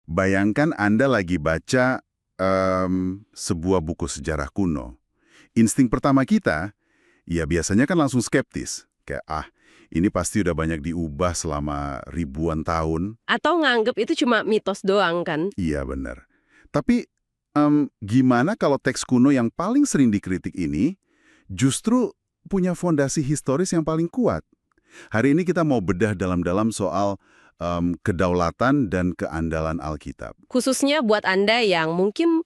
Bayangkan Anda lagi baca sebuah buku sejarah kuno. Insting pertama kita, ya biasanya kan langsung skeptis. Kayak, ini pasti udah banyak diubah selama ribuan tahun. Atau nganggep itu cuma mitos doang kan? Iya benar. Tapi gimana kalau teks kuno yang paling sering dikritik ini justru punya fondasi historis yang paling kuat? Hari ini kita mau bedah dalam-dalam soal kedaulatan dan keandalan Alkitab. Khususnya buat Anda yang mungkin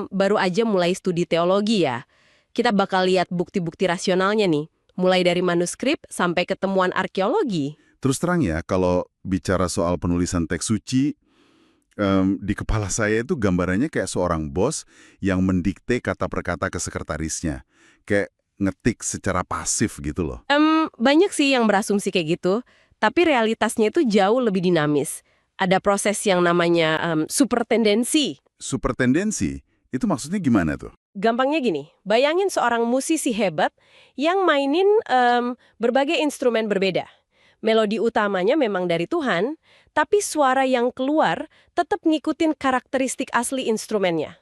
baru aja mulai studi teologi ya. Kita bakal lihat bukti-bukti rasionalnya nih. Mulai dari manuskrip sampai ketemuan arkeologi. Terus terang ya, kalau bicara soal penulisan teks suci, di kepala saya itu gambarannya kayak seorang bos yang mendikte kata per kata ke sekretarisnya. Kayak ngetik secara pasif gitu loh. Banyak sih yang berasumsi kayak gitu, tapi realitasnya itu jauh lebih dinamis. Ada proses yang namanya supertendensi. Supertendensi, itu maksudnya gimana tuh? Gampangnya gini, bayangin seorang musisi hebat yang mainin berbagai instrumen berbeda. Melodi utamanya memang dari Tuhan, tapi suara yang keluar tetap ngikutin karakteristik asli instrumennya.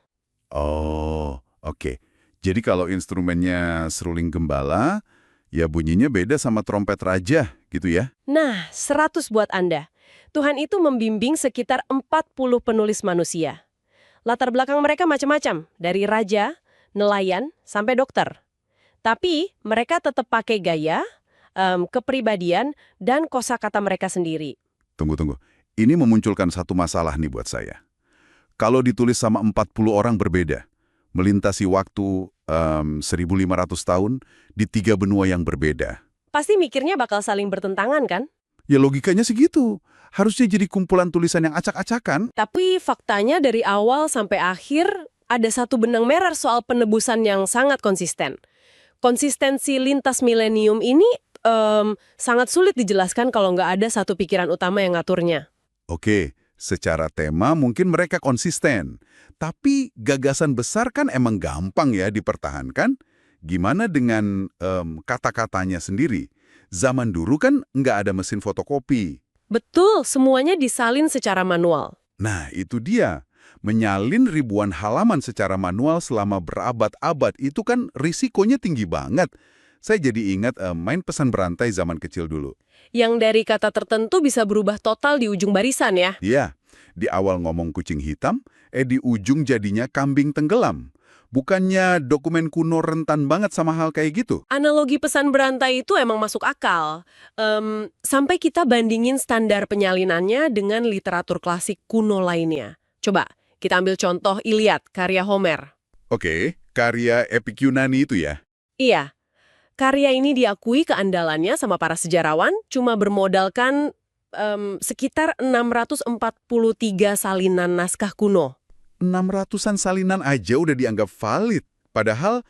Oh, oke. Jadi kalau instrumennya seruling gembala, ya bunyinya beda sama trompet raja gitu ya? Nah, 100 buat Anda. Tuhan itu membimbing sekitar 40 penulis manusia. Latar belakang mereka macam-macam, dari raja, nelayan, sampai dokter. Tapi mereka tetap pakai gaya, kepribadian, dan kosakata mereka sendiri. Tunggu. Ini memunculkan satu masalah nih buat saya. Kalau ditulis sama 40 orang berbeda, melintasi waktu 1.500 tahun di 3 benua yang berbeda. Pasti mikirnya bakal saling bertentangan kan? Ya logikanya sih gitu. Harusnya jadi kumpulan tulisan yang acak-acakan. Tapi faktanya dari awal sampai akhir ada satu benang merah soal penebusan yang sangat konsisten. Konsistensi lintas milenium ini sangat sulit dijelaskan kalau nggak ada satu pikiran utama yang ngaturnya. Oke, secara tema mungkin mereka konsisten. Tapi gagasan besar kan emang gampang ya dipertahankan. Gimana dengan kata-katanya sendiri? Zaman dulu kan nggak ada mesin fotokopi. Betul, semuanya disalin secara manual. Nah, itu dia. Menyalin ribuan halaman secara manual selama berabad-abad itu kan risikonya tinggi banget. Saya jadi ingat main pesan berantai zaman kecil dulu. Yang dari kata tertentu bisa berubah total di ujung barisan ya. Iya, di awal ngomong kucing hitam, di ujung jadinya kambing tenggelam. Bukannya dokumen kuno rentan banget sama hal kayak gitu? Analogi pesan berantai itu emang masuk akal. Sampai kita bandingin standar penyalinannya dengan literatur klasik kuno lainnya. Coba, kita ambil contoh Iliad, karya Homer. Oke, karya epik Yunani itu ya? Iya, karya ini diakui keandalannya sama para sejarawan, cuma bermodalkan sekitar 643 salinan naskah kuno. 600-an salinan aja udah dianggap valid. Padahal,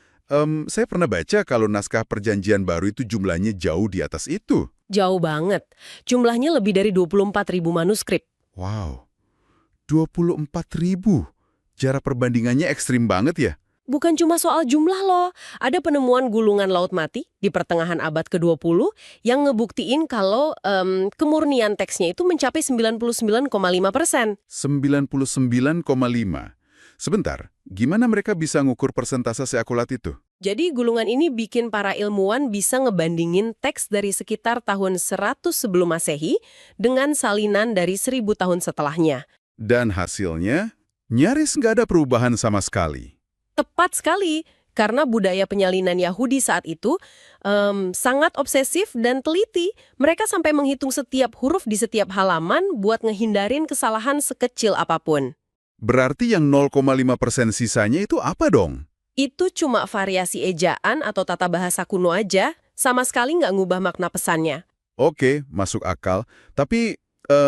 saya pernah baca kalau naskah perjanjian baru itu jumlahnya jauh di atas itu. Jauh banget. Jumlahnya lebih dari 24.000 manuskrip. Wow, 24.000. Jarak perbandingannya ekstrim banget ya? Bukan cuma soal jumlah loh. Ada penemuan gulungan laut mati di pertengahan abad ke-20 yang ngebuktiin kalau kemurnian teksnya itu mencapai 99,5%. 99,5. Sebentar, gimana mereka bisa ngukur persentase seakurat itu? Jadi gulungan ini bikin para ilmuwan bisa ngebandingin teks dari sekitar tahun 100 sebelum Masehi dengan salinan dari 1000 tahun setelahnya. Dan hasilnya, nyaris nggak ada perubahan sama sekali. Tepat sekali, karena budaya penyalinan Yahudi saat itu sangat obsesif dan teliti. Mereka sampai menghitung setiap huruf di setiap halaman buat ngehindarin kesalahan sekecil apapun. Berarti yang 0,5% sisanya itu apa dong? Itu cuma variasi ejaan atau tata bahasa kuno aja, sama sekali nggak ngubah makna pesannya. Oke, masuk akal. Tapi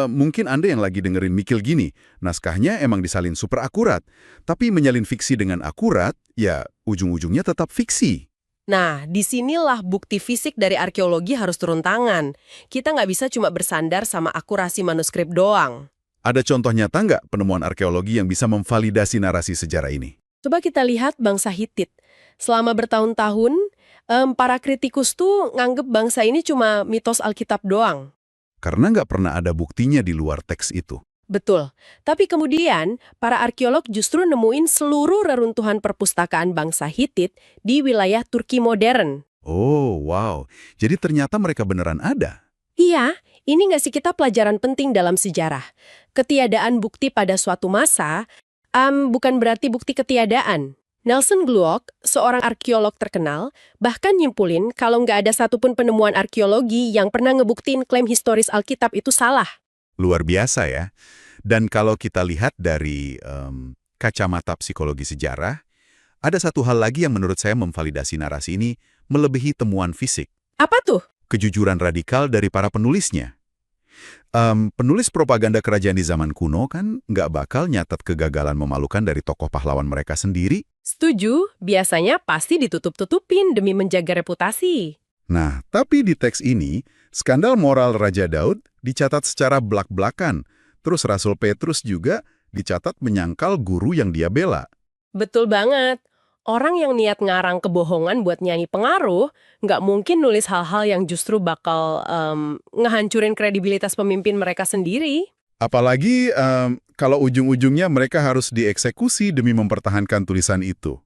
mungkin Anda yang lagi dengerin mikir gini, naskahnya emang disalin super akurat. Tapi menyalin fiksi dengan akurat, ya ujung-ujungnya tetap fiksi. Nah, disinilah bukti fisik dari arkeologi harus turun tangan. Kita nggak bisa cuma bersandar sama akurasi manuskrip doang. Ada contoh nyata nggak penemuan arkeologi yang bisa memvalidasi narasi sejarah ini? Coba kita lihat bangsa Hitit. Selama bertahun-tahun, para kritikus tuh nganggep bangsa ini cuma mitos Alkitab doang. Karena nggak pernah ada buktinya di luar teks itu. Betul. Tapi kemudian, para arkeolog justru nemuin seluruh reruntuhan perpustakaan bangsa Hitit di wilayah Turki modern. Oh, wow. Jadi ternyata mereka beneran ada. Iya, ini ngasih kita pelajaran penting dalam sejarah. Ketiadaan bukti pada suatu masa, bukan berarti bukti ketiadaan. Nelson Glueck, seorang arkeolog terkenal, bahkan nyimpulin kalau nggak ada satupun penemuan arkeologi yang pernah ngebuktiin klaim historis Alkitab itu salah. Luar biasa ya. Dan kalau kita lihat dari kacamata psikologi sejarah, ada satu hal lagi yang menurut saya memvalidasi narasi ini melebihi temuan fisik. Apa tuh? Kejujuran radikal dari para penulisnya. Penulis propaganda kerajaan di zaman kuno kan nggak bakal nyatat kegagalan memalukan dari tokoh pahlawan mereka sendiri. Setuju, biasanya pasti ditutup-tutupin demi menjaga reputasi. Nah, tapi di teks ini, skandal moral Raja Daud dicatat secara belak-belakan. Terus Rasul Petrus juga dicatat menyangkal guru yang dia bela. Betul banget. Orang yang niat ngarang kebohongan buat nyanyi pengaruh, nggak mungkin nulis hal-hal yang justru bakal ngehancurin kredibilitas pemimpin mereka sendiri. Apalagi kalau ujung-ujungnya mereka harus dieksekusi demi mempertahankan tulisan itu.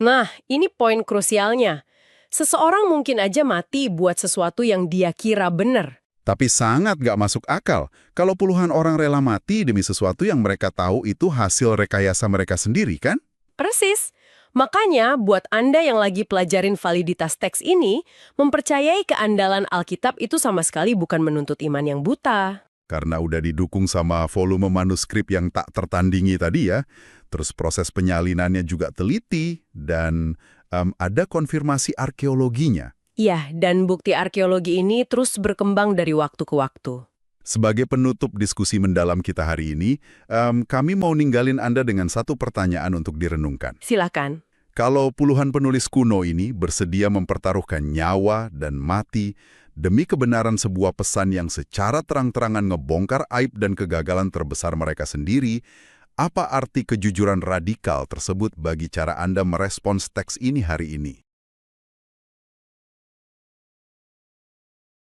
Nah, ini poin krusialnya. Seseorang mungkin aja mati buat sesuatu yang dia kira benar. Tapi sangat gak masuk akal kalau puluhan orang rela mati demi sesuatu yang mereka tahu itu hasil rekayasa mereka sendiri, kan? Persis. Makanya, buat Anda yang lagi pelajarin validitas teks ini, mempercayai keandalan Alkitab itu sama sekali bukan menuntut iman yang buta. Karena udah didukung sama volume manuskrip yang tak tertandingi tadi ya, terus proses penyalinannya juga teliti, dan ada konfirmasi arkeologinya. Iya, dan bukti arkeologi ini terus berkembang dari waktu ke waktu. Sebagai penutup diskusi mendalam kita hari ini, kami mau ninggalin Anda dengan satu pertanyaan untuk direnungkan. Silakan. Kalau puluhan penulis kuno ini bersedia mempertaruhkan nyawa dan mati demi kebenaran sebuah pesan yang secara terang-terangan ngebongkar aib dan kegagalan terbesar mereka sendiri, apa arti kejujuran radikal tersebut bagi cara Anda merespons teks ini hari ini?